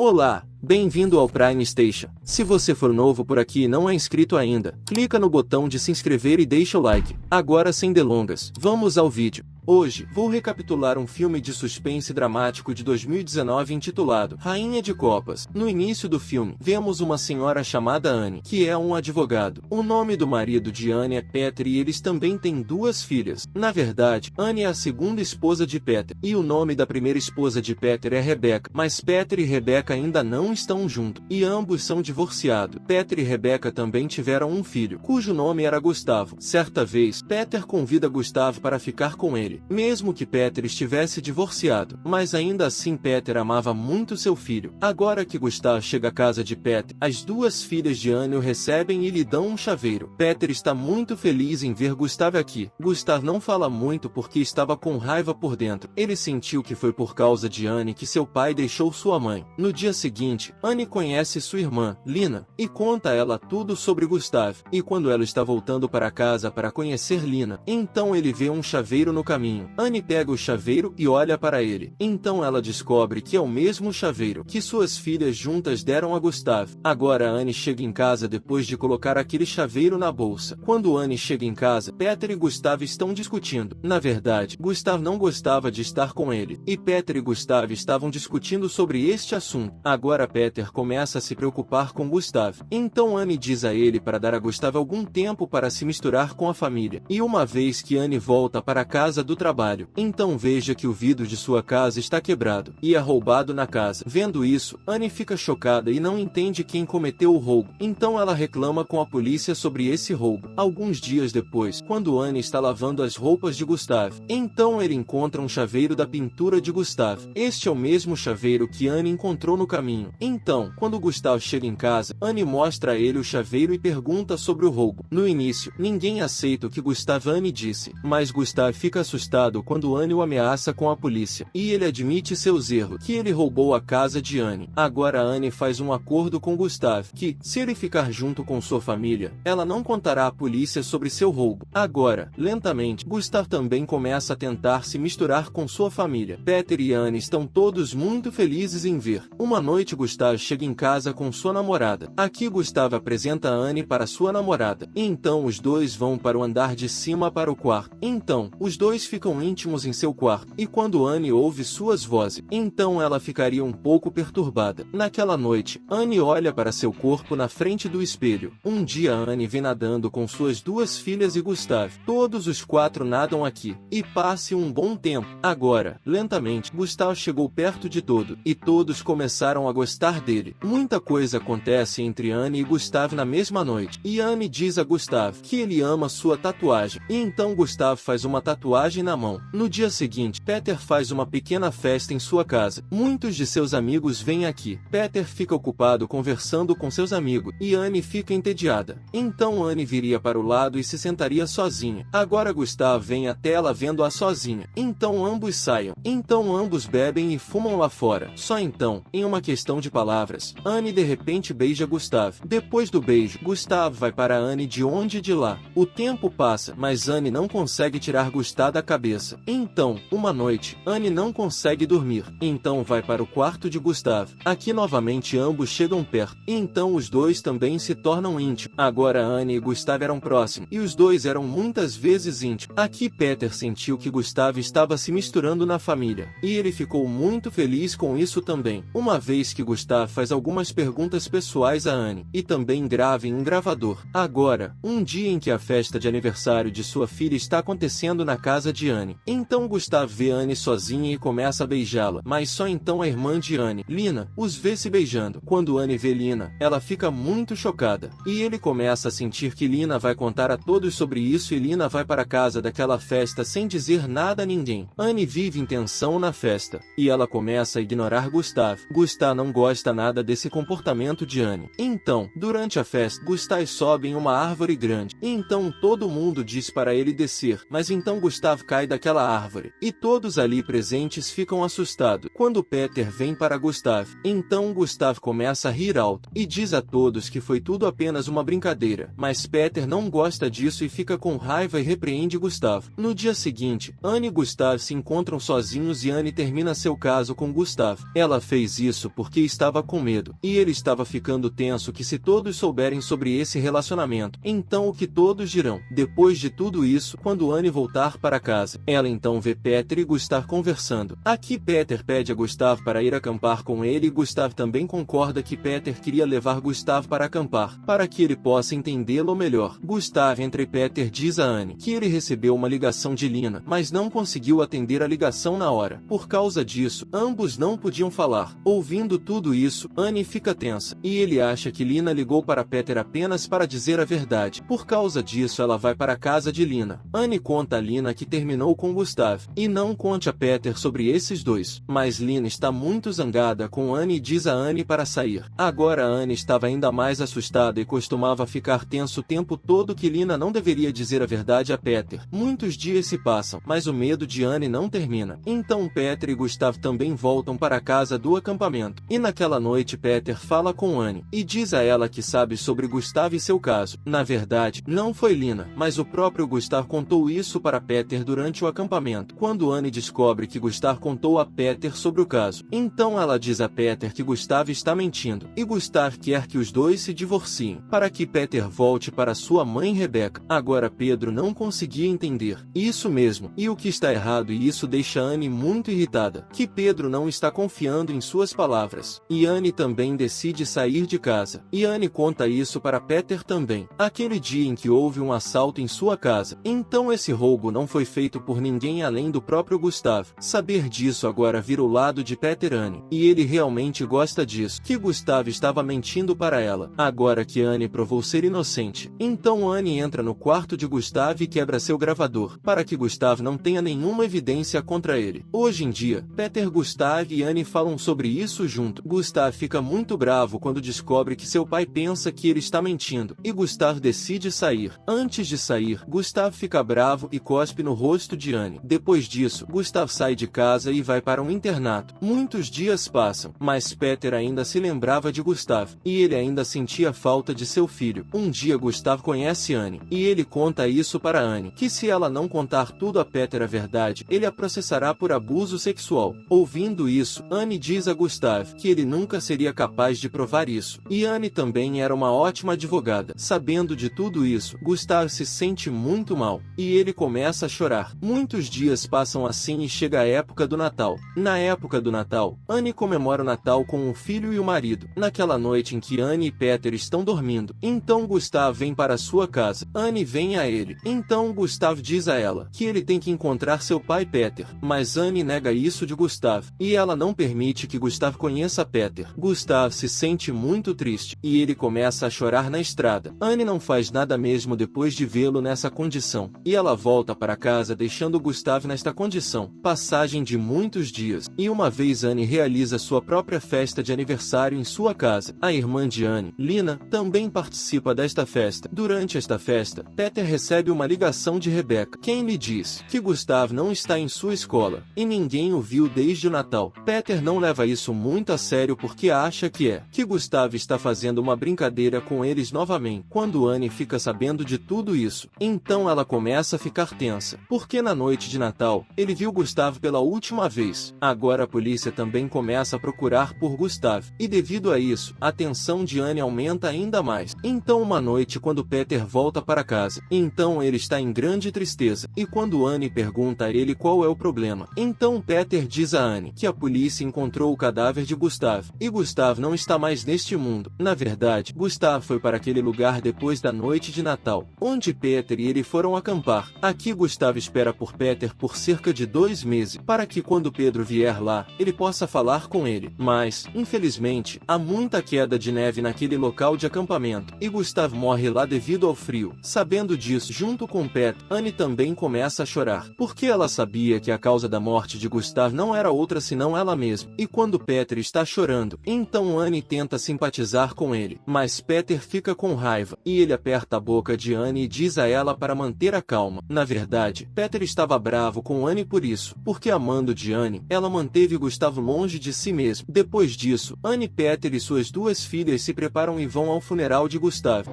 Olá, bem-vindo ao Prime Station. Se você for novo por aqui e não é inscrito ainda, clica no botão de se inscrever e deixa o like. Agora sem delongas, vamos ao vídeo. Hoje, vou recapitular um filme de suspense dramático de 2019 intitulado Rainha de Copas. No início do filme, vemos uma senhora chamada Anne, que é um advogado. O nome do marido de Anne é Peter e eles também têm duas filhas. Na verdade, Anne é a segunda esposa de Peter, e o nome da primeira esposa de Peter é Rebecca, mas Peter e Rebecca ainda não estão juntos, e ambos são divorciados. Peter e Rebecca também tiveram um filho, cujo nome era Gustavo. Certa vez, Peter convida Gustavo para ficar com ele, mesmo que Peter estivesse divorciado, mas ainda assim Peter amava muito seu filho. Agora que Gustavo chega à casa de Peter, as duas filhas de Anne o recebem e lhe dão um chaveiro. Peter está muito feliz em ver Gustavo aqui. Gustavo não fala muito porque estava com raiva por dentro. Ele sentiu que foi por causa de Anne que seu pai deixou sua mãe. No dia seguinte, Anne conhece sua irmã, Lina, e conta a ela tudo sobre Gustavo. E quando ela está voltando para casa para conhecer Lina, então ele vê um chaveiro no caminho. Anne pega o chaveiro e olha para ele. Então ela descobre que é o mesmo chaveiro que suas filhas juntas deram a Gustavo. Agora Anne chega em casa depois de colocar aquele chaveiro na bolsa. Quando Anne chega em casa, Peter e Gustavo estão discutindo. Na verdade, Gustavo não gostava de estar com ele, e Peter e Gustavo estavam discutindo sobre este assunto. Agora Peter começa a se preocupar com Gustavo. Então Anne diz a ele para dar a Gustavo algum tempo para se misturar com a família. E uma vez que Anne volta para a casa do trabalho, então veja que o vidro de sua casa está quebrado, e é roubado na casa. Vendo isso, Anne fica chocada e não entende quem cometeu o roubo. Então ela reclama com a polícia sobre esse roubo. Alguns dias depois, quando Anne está lavando as roupas de Gustavo, então ele encontra um chaveiro da pintura de Gustavo. Este é o mesmo chaveiro que Anne encontrou no caminho. Então, quando Gustavo chega em casa, Anne mostra a ele o chaveiro e pergunta sobre o roubo. No início, ninguém aceita o que Gustavo Anne disse, mas Gustavo fica assustado quando Anne o ameaça com a polícia, e ele admite seus erros, que ele roubou a casa de Anne. Agora Anne faz um acordo com Gustavo, que, se ele ficar junto com sua família, ela não contará à polícia sobre seu roubo. Agora, lentamente, Gustavo também começa a tentar se misturar com sua família. Peter e Anne estão todos muito felizes em ver. Uma noite Gustavo chega em casa com sua namorada. Aqui Gustavo apresenta a Anne para sua namorada, e então os dois vão para o andar de cima para o quarto. Então, os dois ficam íntimos em seu quarto, e quando Anne ouve suas vozes, então ela ficaria um pouco perturbada. Naquela noite, Anne olha para seu corpo na frente do espelho. Um dia Anne vem nadando com suas duas filhas e Gustavo. Todos os quatro nadam aqui, e passe um bom tempo. Agora, lentamente, Gustavo chegou perto de todo, e todos começaram a gostar dele. Muita coisa acontece entre Anne e Gustavo na mesma noite, e Anne diz a Gustavo que ele ama sua tatuagem, e então Gustavo faz uma tatuagem na mão. No dia seguinte, Peter faz uma pequena festa em sua casa. Muitos de seus amigos vêm aqui. Peter fica ocupado conversando com seus amigos, e Anne fica entediada. Então Anne viria para o lado e se sentaria sozinha. Agora Gustavo vem até ela vendo-a sozinha. Então ambos saiam. Então ambos bebem e fumam lá fora. Só então, em uma questão de palavras, Anne de repente beija Gustavo. Depois do beijo, Gustavo vai para Anne de onde e de lá. O tempo passa, mas Anne não consegue tirar Gustavo da cabeça. Então, uma noite, Anne não consegue dormir. Então vai para o quarto de Gustavo. Aqui novamente ambos chegam perto. E então os dois também se tornam íntimos. Agora Anne e Gustavo eram próximos, e os dois eram muitas vezes íntimos. Aqui Peter sentiu que Gustavo estava se misturando na família, e ele ficou muito feliz com isso também. Uma vez que Gustavo faz algumas perguntas pessoais a Anne, e também grava em um gravador. Agora, um dia em que a festa de aniversário de sua filha está acontecendo na casa de Anne. Então Gustavo vê Anne sozinha e começa a beijá-la, mas só então a irmã de Anne, Lina, os vê se beijando. Quando Anne vê Lina, ela fica muito chocada, e ele começa a sentir que Lina vai contar a todos sobre isso, e Lina vai para casa daquela festa sem dizer nada a ninguém. Anne vive em tensão na festa, e ela começa a ignorar Gustavo. Gustavo não gosta nada desse comportamento de Anne. Então, durante a festa, Gustavo sobe em uma árvore grande, e então todo mundo diz para ele descer, mas então Gustavo cai daquela árvore, e todos ali presentes ficam assustados. Quando Peter vem para Gustavo, então Gustavo começa a rir alto, e diz a todos que foi tudo apenas uma brincadeira, mas Peter não gosta disso e fica com raiva e repreende Gustavo. No dia seguinte, Anne e Gustavo se encontram sozinhos e Anne termina seu caso com Gustavo. Ela fez isso porque estava com medo, e ele estava ficando tenso que se todos souberem sobre esse relacionamento, então o que todos dirão? Depois de tudo isso, quando Anne voltar para casa, ela então vê Peter e Gustav conversando. Aqui Peter pede a Gustav para ir acampar com ele e Gustav também concorda que Peter queria levar Gustav para acampar, para que ele possa entendê-lo melhor. Gustav entra e Peter diz a Anne que ele recebeu uma ligação de Lina, mas não conseguiu atender a ligação na hora. Por causa disso, ambos não podiam falar. Ouvindo tudo isso, Anne fica tensa, e ele acha que Lina ligou para Peter apenas para dizer a verdade. Por causa disso, ela vai para a casa de Lina. Anne conta a Lina que terminou com Gustav, e não conte a Peter sobre esses dois. Mas Lina está muito zangada com Anne e diz a Anne para sair. Agora Anne estava ainda mais assustada e costumava ficar tenso o tempo todo que Lina não deveria dizer a verdade a Peter. Muitos dias se passam, mas o medo de Anne não termina. Então Peter e Gustav também voltam para a casa do acampamento. E naquela noite Peter fala com Anne, e diz a ela que sabe sobre Gustav e seu caso. Na verdade, não foi Lina, mas o próprio Gustav contou isso para Peter durante o acampamento. Quando Anne descobre que Gustav contou a Peter sobre o caso, então ela diz a Peter que Gustav está mentindo, e Gustav quer que os dois se divorciem, para que Peter volte para sua mãe Rebecca. Agora Pedro não conseguia entender. Isso mesmo, e o que está errado, e isso deixa Anne muito irritada, que Pedro não está confiando em suas palavras. E Anne também decide sair de casa, e Anne conta isso para Peter também. Aquele dia em que houve um assalto em sua casa, então esse roubo não foi feito por ninguém além do próprio Gustav. Saber disso agora vira o lado de Peter Anne, e ele realmente gosta disso, que Gustav estava mentindo para ela. Agora que Anne provou ser inocente, então Anne entra no quarto de Gustav e quebra seu gravador, para que Gustav não tenha nenhuma evidência contra ele. Hoje em dia, Peter, Gustav e Anne falam sobre isso junto. Gustav fica muito bravo quando descobre que seu pai pensa que ele está mentindo, e Gustav decide sair. Antes de sair, Gustav fica bravo e cospe no rosto de Anne. Depois disso, Gustav sai de casa e vai para um internato. Muitos dias passam, mas Peter ainda se lembrava de Gustav, e ele ainda sentia falta de seu filho. Um dia Gustav conhece Anne, e ele conta isso para Anne, que se ela não contar tudo a Peter a verdade, ele a processará por abuso sexual. Ouvindo isso, Anne diz a Gustav que ele nunca seria capaz de provar isso, e Anne também era uma ótima advogada. Sabendo de tudo isso, Gustav se sente muito mal, e ele começa a chorar. Muitos dias passam assim e chega a época do Natal. Na época do Natal, Anne comemora o Natal com o filho e o marido. Naquela noite em que Anne e Peter estão dormindo, então Gustav vem para sua casa. Anne vem a ele. Então Gustav diz a ela que ele tem que encontrar seu pai Peter, mas Anne nega isso de Gustav, e ela não permite que Gustav conheça Peter. Gustav se sente muito triste, e ele começa a chorar na estrada. Anne não faz nada mesmo depois de vê-lo nessa condição, e ela volta para casa deixando Gustav nesta condição. Passagem de muitos dias, e uma vez Anne realiza sua própria festa de aniversário em sua casa. A irmã de Anne, Lina, também participa desta festa. Durante esta festa, Peter recebe uma ligação de Rebecca, quem lhe diz que Gustav não está em sua escola, e ninguém o viu desde o Natal. Peter não leva isso muito a sério porque acha que Gustav está fazendo uma brincadeira com eles novamente. Quando Anne fica sabendo de tudo isso, então ela começa a ficar tensa, porque na noite de Natal, ele viu Gustav pela última vez. Agora a polícia também começa a procurar por Gustav, e devido a isso, a tensão de Anne aumenta ainda mais. Então uma noite quando Peter volta para casa, então ele está em grande tristeza, e quando Anne pergunta a ele qual é o problema, então Peter diz a Anne que a polícia encontrou o cadáver de Gustav, e Gustav não está mais neste mundo. Na verdade, Gustav foi para aquele lugar depois da noite de Natal, onde Peter e ele foram acampar. Aqui Gustav espera por Peter por cerca de 2 meses, para que quando Pedro vier lá, ele possa falar com ele. Mas, infelizmente, há muita queda de neve naquele local de acampamento, e Gustav morre lá devido ao frio. Sabendo disso, junto com Peter, Anne também começa a chorar, porque ela sabia que a causa da morte de Gustav não era outra senão ela mesma. E quando Peter está chorando, então Anne tenta simpatizar com ele, mas Peter fica com raiva, e ele aperta a boca de Anne e diz a ela para manter a calma. Na verdade, Peter estava bravo com Anne por isso, porque amando de Anne, ela manteve Gustav longe de si mesmo. Depois disso, Anne, Peter e suas 2 filhas se preparam e vão ao funeral de Gustav.